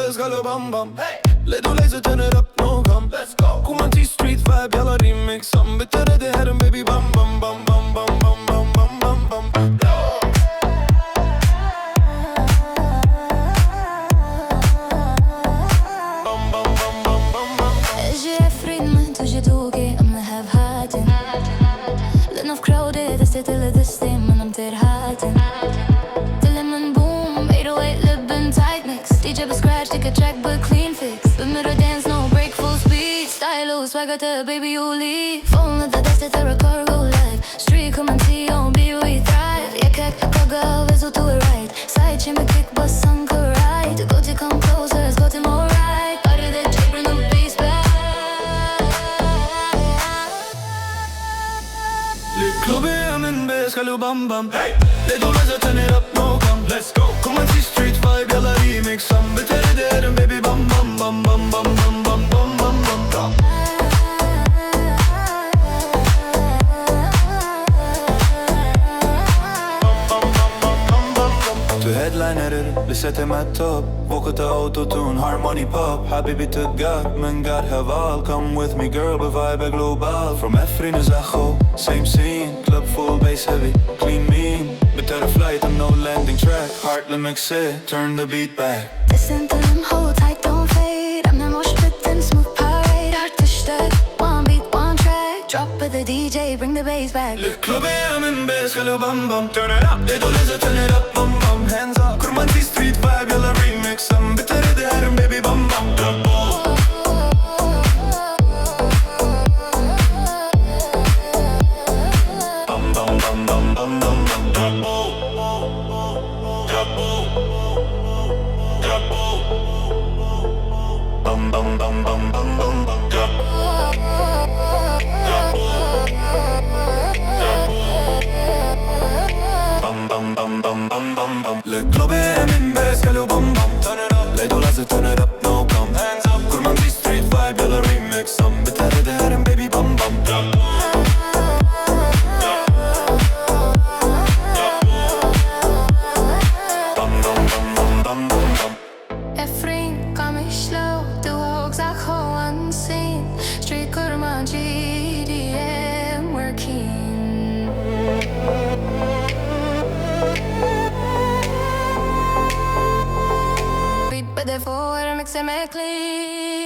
bez qelew bam bam. Le do laser turn it up no come. Let's go. Kurmancî street vibe yalla remix. Am bitere diherim baby bam bam bam bam bam bam bam bam bam bam. Efrîn tujhe Duhokê amne hev hatin. Lenov crowdê destê Dilê destê manam ter hatin. Dilê man boom 808 libbin tight mix. DJ but scratch take a track but clean fix. But middle dance no break full speed. Stylo swagger to baby you leave. Phone at the destê ter a cargo life. Street Kurmancî on be we thrive. Yekek kaga vizu to it right. Sidechain but kick bassan right. Gotî come closer it's gotim alright. Party the check bring the bass back. clubê min bez qelew bam bam. Le do laser turn it up no come. Let's go. Kurmancî street vibe yalla remix. Am bitere diherim baby bam bam bam bam bam bam bam bam bam bam. Du headlinerer, vi setê med top. Vågat autotune, harmonî pop. Habibi took God, men God have all. Come with me girl, the vibe är global. From Efrîn is echo, same scene. Club full bass heavy, clean mean. Bitter flight and no landing track. Heart mix it, turn the beat back. Listen to them hold tight don't fade. I'm the mosh pit and smooth parade. Artistler, one beat one track. Drop of the DJ, bring the bass back. clubê min bez qelew bam bam. Turn it up, le do laser turn it up bam bam. Hands up, Kurmancî street vibe yalla remix. Am bitere diherim baby bam bam bam. Le clubê min bez qelew bam bam. Turn it up, le do laser turn it up no come. Hands up, Kurmancî street vibe yalla remix. Am bitere diherim baby bam bam. Efrîn kom ich slow. Duhokê unseen. Street Kurmancî diherim we're keen. Beat but the forward mix it clean.